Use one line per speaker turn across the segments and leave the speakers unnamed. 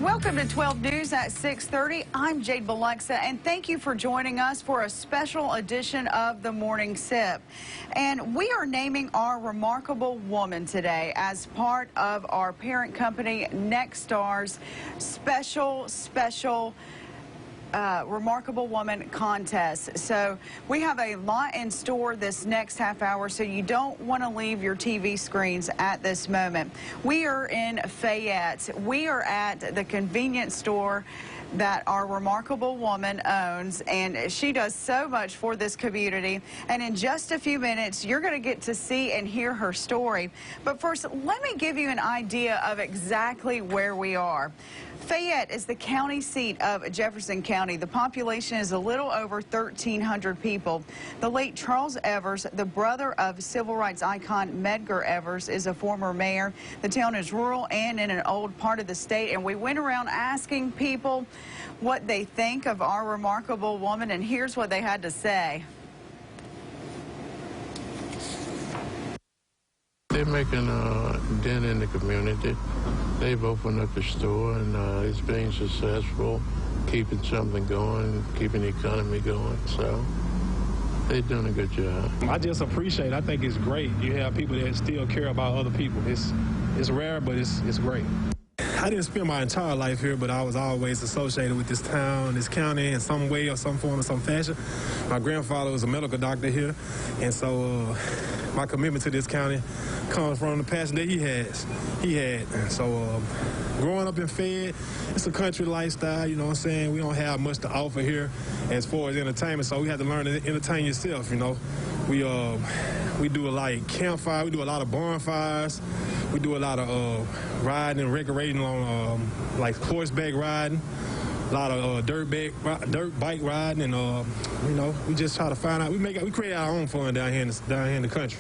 Welcome to 12 News at 6:30. I'm Jade Biloxa, and thank you for joining us for a special edition of the Morning Sip. And we are naming our remarkable woman today as part of our parent company, Nextstar's special Remarkable Woman contest. So we have a lot in store this next half hour, so you don't want to leave your TV screens at this moment. We are in Fayette. We are at the convenience store that our remarkable woman owns, and she does so much for this community. And in just a few minutes, you're going to get to see and hear her story. But first, let me give you an idea of exactly where we are. Fayette is the county seat of Jefferson County. The population is a little over 1,300 people. The late Charles Evers, the brother of civil rights icon Medgar Evers, is a former mayor. The town is rural and in an old part of the state, and we went around asking people what they think of our remarkable woman, and here's what they had to say.
They're making a dent in the community. They've opened up a store, and it's being successful, keeping something going, keeping the economy going. So they're doing a good job.
I just appreciate it. I think it's great. You have people that still care about other people. It's rare, but it's great. I didn't spend my entire life here, but I was always associated with this town, this county in some way or some form or some fashion. My grandfather was a medical doctor here, and so my commitment to this county comes from the passion that he had. So growing up in Fayette, it's a country lifestyle, you know what I'm saying? We don't have much to offer here as far as entertainment, so we have to learn to entertain yourself, you know. We do a lot of campfire, we do a lot of bonfires, we do a lot of riding and recreating on like horseback riding, a lot of dirt bike riding, and you know, we just try to find out. We create our own fun down here in the country.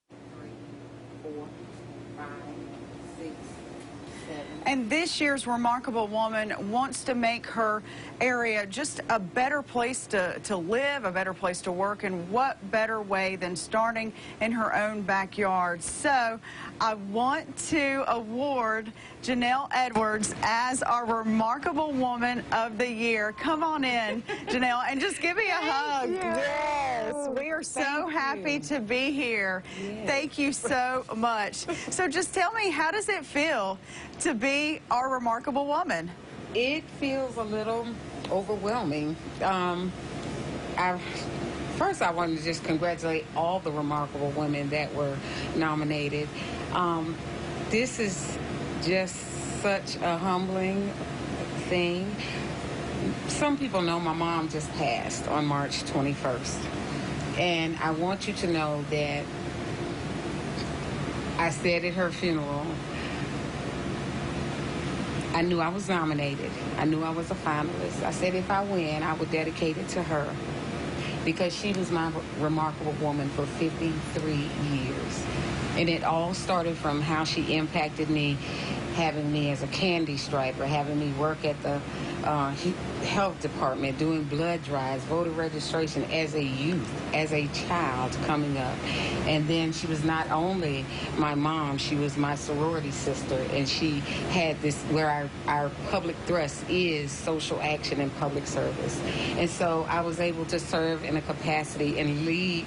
3, 4, 5, 6, 7.
And this year's Remarkable Woman wants to make her area just a better place to live, a better place to work, and what better way than starting in her own backyard. So I want to award Janell Edwards as our Remarkable Woman of the Year. Come on in, Janell, and just give me a hug. Yes, we are so happy to be here. Yes. Thank you so much. So just tell me, how does it feel to be our Remarkable Woman?
It feels a little overwhelming. First, I wanted to just congratulate all the remarkable women that were nominated. This is just such a humbling thing. Some people know my mom just passed on March 21st. And I want you to know that I said at her funeral, I knew I was nominated. I knew I was a finalist. I said if I win, I would dedicate it to her, because she was my remarkable woman for 53 years. And it all started from how she impacted me, having me as a candy striper, having me work at the health department, doing blood drives, voter registration as a youth, as a child coming up. And then she was not only my mom, she was my sorority sister, and she had this, where our public thrust is social action and public service. And so I was able to serve in a capacity and lead,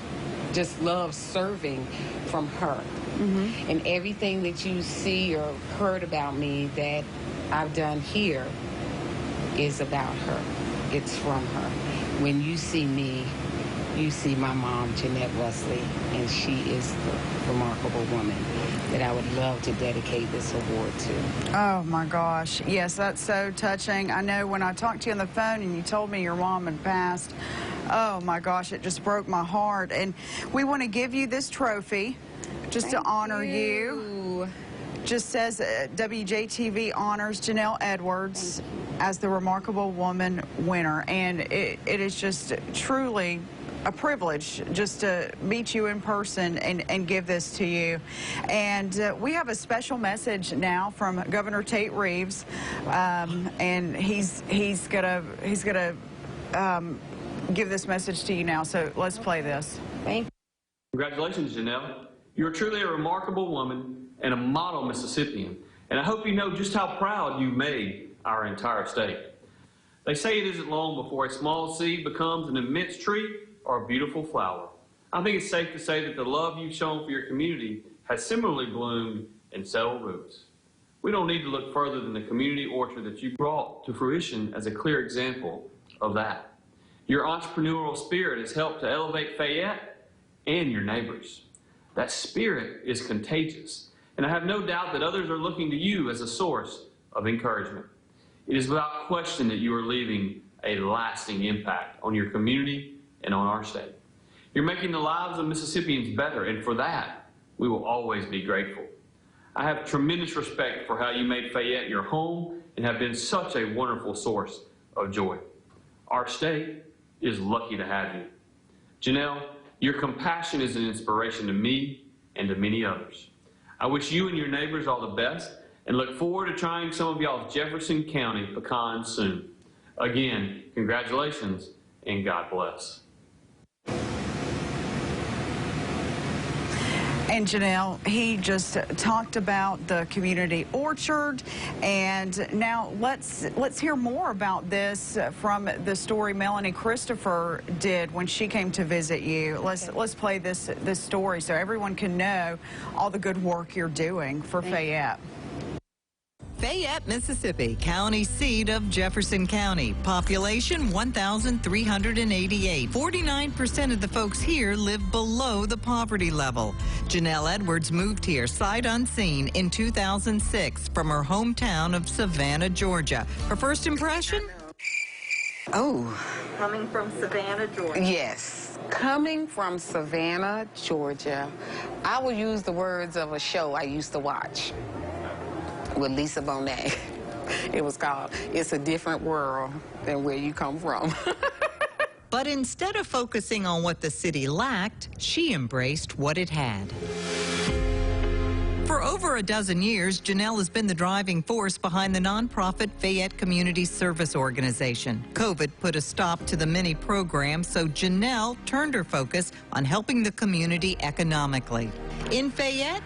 just love serving from her. Mm-hmm. And everything that you see or heard about me that I've done here is about her. It's from her. When you see me, you see my mom, Jeanette Wesley, and she is the remarkable woman that I would love to dedicate this award to.
Oh, my gosh. Yes, that's so touching. I know when I talked to you on the phone and you told me your mom had passed, oh, my gosh, it just broke my heart. And we want to give you this trophy just to honor you. Just says WJTV honors Janell Edwards as the Remarkable Woman winner. And it is just truly a privilege just to meet you in person and give this to you. And we have a special message now from Governor Tate Reeves, and he's gonna give this message to you now. So let's play this.
Thank you.
Congratulations, Janell. You are truly a remarkable woman and a model Mississippian. And I hope you know just how proud you made our entire state. They say it isn't long before a small seed becomes an immense tree or a beautiful flower. I think it's safe to say that the love you've shown for your community has similarly bloomed and settled roots. We don't need to look further than the community orchard that you brought to fruition as a clear example of that. Your entrepreneurial spirit has helped to elevate Fayette and your neighbors. That spirit is contagious, and I have no doubt that others are looking to you as a source of encouragement. It is without question that you are leaving a lasting impact on your community and on our state. You're making the lives of Mississippians better, and for that, we will always be grateful. I have tremendous respect for how you made Fayette your home and have been such a wonderful source of joy. Our state is lucky to have you. Janell, your compassion is an inspiration to me and to many others. I wish you and your neighbors all the best and look forward to trying some of y'all's Jefferson County pecans soon. Again, congratulations and God bless.
And Janell, he just talked about the community orchard, and now let's hear more about this from the story Melanie Christopher did when she came to visit you. Let's play this story so everyone can know all the good work you're doing for Fayette.
Fayette, Mississippi, county seat of Jefferson County. Population 1,388. 49% of the folks here live below the poverty level. Janell Edwards moved here sight unseen in 2006 from her hometown of Savannah, Georgia. Her first impression?
Oh.
Coming from Savannah, Georgia.
Yes. Coming from Savannah, Georgia, I will use the words of a show I used to watch with Lisa Bonet. It was called It's a Different World Than Where You Come From.
But instead of focusing on what the city lacked, she embraced what it had. For over a dozen years, Janell has been the driving force behind the nonprofit Fayette Community Service Organization. COVID put a stop to the many programs, so Janell turned her focus on helping the community economically. In Fayette,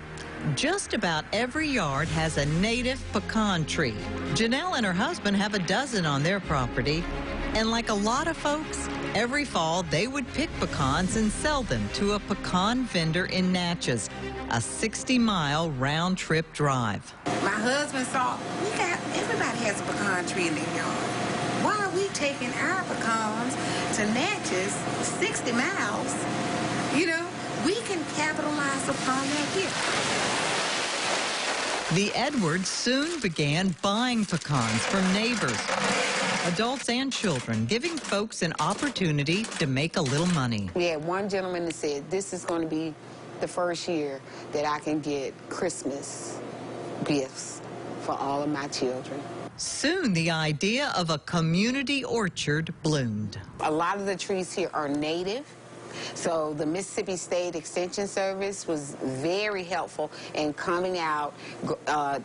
just about every yard has a native pecan tree. Janell and her husband have a dozen on their property. And like a lot of folks, every fall they would pick pecans and sell them to a pecan vendor in Natchez, a 60-mile round-trip drive.
My husband saw, everybody has a pecan tree in their yard. Why are we taking our pecans to Natchez, 60 miles? You know, we can capitalize upon that here.
The Edwards soon began buying pecans from neighbors, adults and children, giving folks an opportunity to make a little money.
We had one gentleman that said, this is going to be the first year that I can get Christmas gifts for all of my children.
Soon, the idea of a community orchard bloomed.
A lot of the trees here are native. So the Mississippi State Extension Service was very helpful in coming out.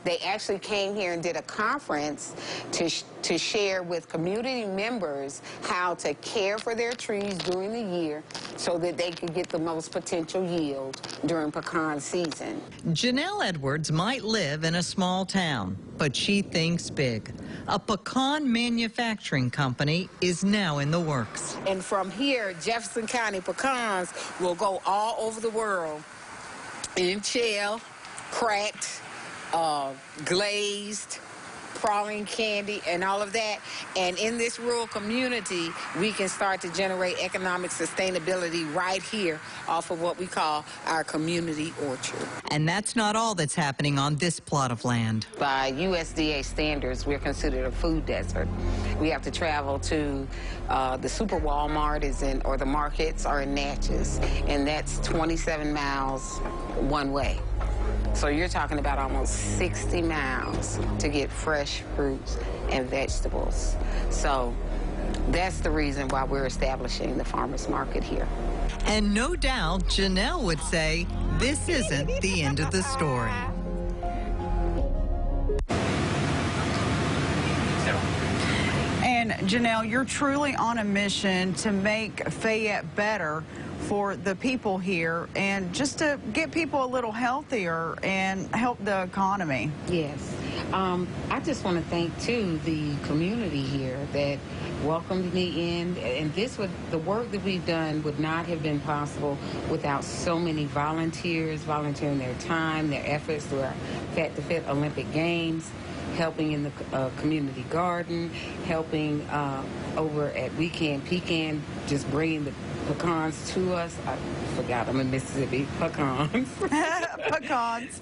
They actually came here and did a conference to share with community members how to care for their trees during the year so that they could get the most potential yield during pecan season.
Janell Edwards might live in a small town, but she thinks big. A pecan manufacturing company is now in the works.
And from here, Jefferson County pecans will go all over the world in shell, cracked, glazed, praline candy, and all of that. And in this rural community, we can start to generate economic sustainability right here off of what we call our community orchard.
And that's not all that's happening on this plot of land.
By USDA standards, we're considered a food desert. We have to travel to the Super Walmart or the markets are in Natchez, and that's 27 miles one way. So you're talking about almost 60 miles to get fresh fruits and vegetables. So that's the reason why we're establishing the farmers market here.
And no doubt, Janell would say this isn't the end of the story.
And Janell, you're truly on a mission to make Fayette better for the people here and just to get people a little healthier and help the economy.
Yes. I just want to thank, too, the community here that welcomed me in. And the work that we've done would not have been possible without so many volunteers volunteering their time, their efforts through our Fat to Fit Olympic Games, helping in the community garden, helping over at Weekend Pecan, just bringing the pecans to us. I forgot, I'm in Mississippi. Pecans.
Pecans.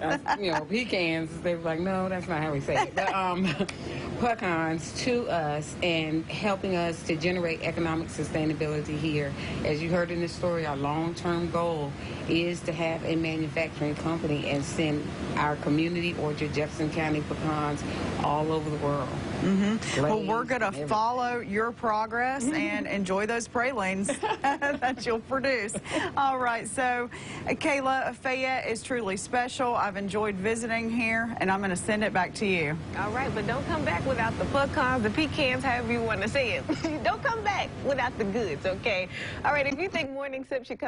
Pecans. They were like, no, that's not how we say it. But pecans to us and helping us to generate economic sustainability here. As you heard in this story, our long-term goal is to have a manufacturing company and send our community orchard, Jefferson County pecans, all over the world.
Mm-hmm. Well, we're going to follow your progress and enjoy those pralines that you'll produce. All right, so Kayla, Fayette is truly special. I've enjoyed visiting here, and I'm going to send it back to you.
All right, but don't come back without the pecans, the pecans, however you want to say it. Don't come back without the goods, okay? All right, if you think Morning Sip should come